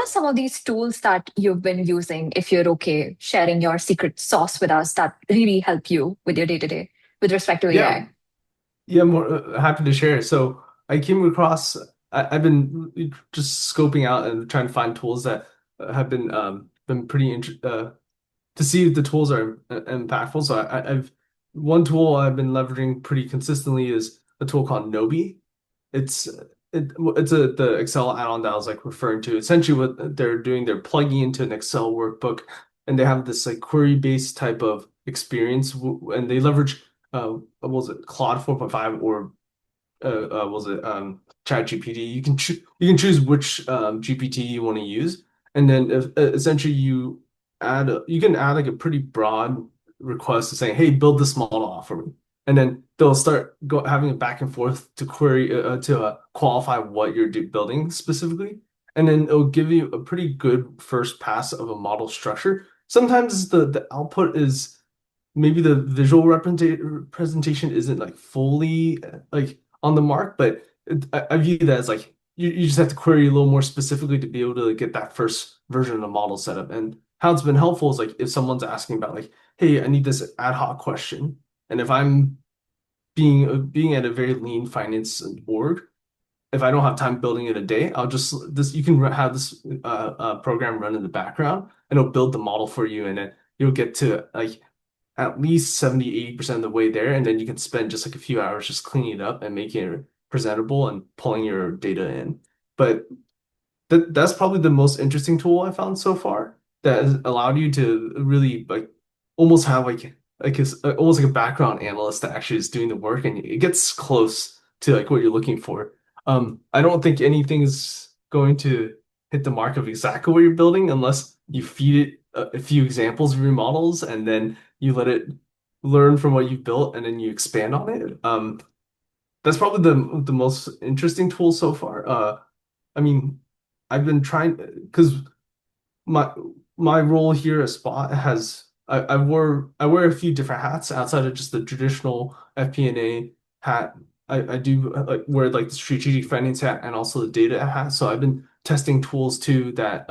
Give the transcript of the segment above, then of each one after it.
some of these tools that you've been using, if you're okay sharing your secret sauce with us that really help you with your day to day with respect to Yeah, AI? yeah, more happy to share. So I came across, I've been just scoping out and trying to find tools that have been pretty int to see if the tools are impactful. So I've one tool I've been leveraging pretty consistently is a tool called Nobi. It's it's the Excel add-on that I was like referring to. Essentially, what they're doing, they're plugging into an Excel workbook, and they have this like query-based type of experience, and they leverage what was it, Claude 4.5 or was it ChatGPT? You can choose which GPT you want to use, and then essentially you can add like a pretty broad request to saying, "Hey, build this model off for me," and then they'll start having a back and forth to query to qualify what you're building specifically, and then it'll give you a pretty good first pass of a model structure. Sometimes the output is maybe the visual presentation isn't like fully like on the mark, but I view that as like you just have to query a little more specifically to be able to get that first version of the model set up. And how it's been helpful is like if someone's asking about like, hey, I need this ad hoc question, and if I'm being at a very lean finance org, if I don't have time building it a day, I'll just this you can have this program run in the background and it'll build the model for you, and then you'll get to like at least 70-80% of the way there, and then you can spend just like a few hours just cleaning it up and making it presentable and pulling your data in. But that's probably the most interesting tool I found so far that has allowed you to really like almost have almost like a background analyst that actually is doing the work, and it gets close to like what you're looking for. I don't think anything's going to hit the mark of exactly what you're building unless you feed it a few examples of your models and then you let it learn from what you've built and then you expand on it. That's probably the most interesting tool so far. I mean, I've been trying because my my role here at Spot has I wear a few different hats outside of just the traditional FP&A hat. I do like wear like the strategic finance hat and also the data hat. So I've been testing tools too that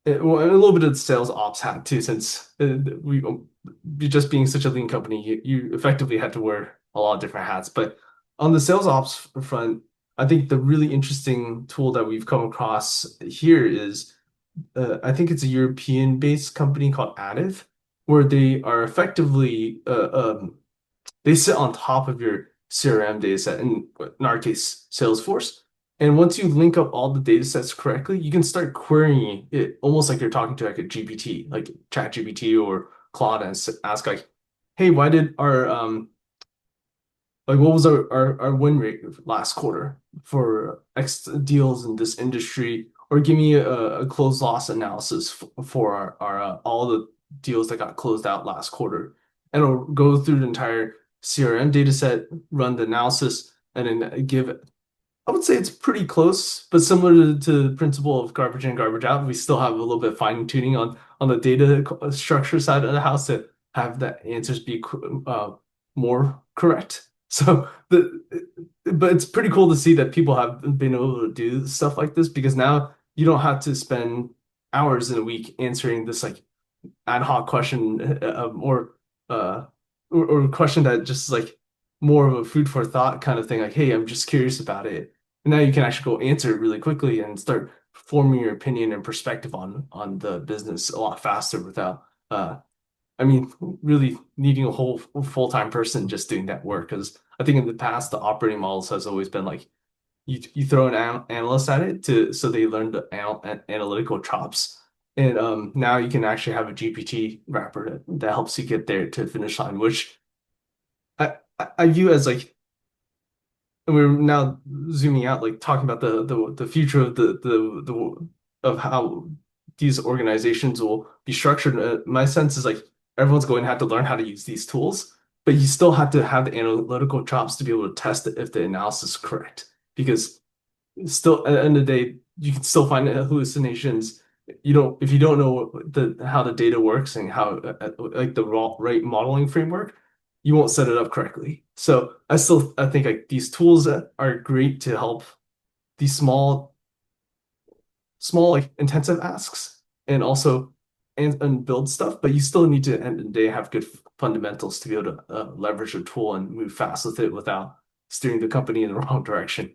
well, and a little bit of the sales ops hat too, since just being such a lean company, you effectively had to wear a lot of different hats. But on the sales ops front, I think the really interesting tool that we've come across here is I think it's a European-based company called Additive, where they are effectively they sit on top of your CRM data set, in our case, Salesforce. And once you link up all the data sets correctly, you can start querying it almost like you're talking to like a GPT, like ChatGPT or Claude, and ask like, "Hey, why did our like what was our win rate last quarter for X deals in this industry?" Or give me a closed loss analysis for our all the deals that got closed out last quarter. And it'll go through the entire CRM data set, run the analysis, and then give it. I would say it's pretty close, but similar to the principle of garbage in, garbage out. We still have a little bit of fine tuning on the data structure side of the house to have the answers be more correct. So but it's pretty cool to see that people have been able to do stuff like this because now you don't have to spend hours in a week answering this like ad hoc question uh or a question that just like more of a food for thought kind of thing, like, hey, I'm just curious about it. And now you can actually go answer it really quickly and start forming your opinion and perspective on the business a lot faster without I mean really needing a whole full-time person just doing that work. Because I think in the past the operating models has always been like you throw an analyst at it to so they learn the analytical chops. And now you can actually have a GPT wrapper that helps you get there to finish line, which I view as like and we're now zooming out, like talking about the future of the of how these organizations will be structured. My sense is like everyone's going to have to learn how to use these tools, but you still have to have the analytical chops to be able to test it if the analysis is correct. Because still, at the end of the day, you can still find hallucinations. You don't if you don't know the how the data works and how like the right modeling framework, you won't set it up correctly. So I think like these tools are great to help these small like intensive asks and also and build stuff, but you still need to end of the day have good fundamentals to be able to leverage a tool and move fast with it without steering the company in the wrong direction.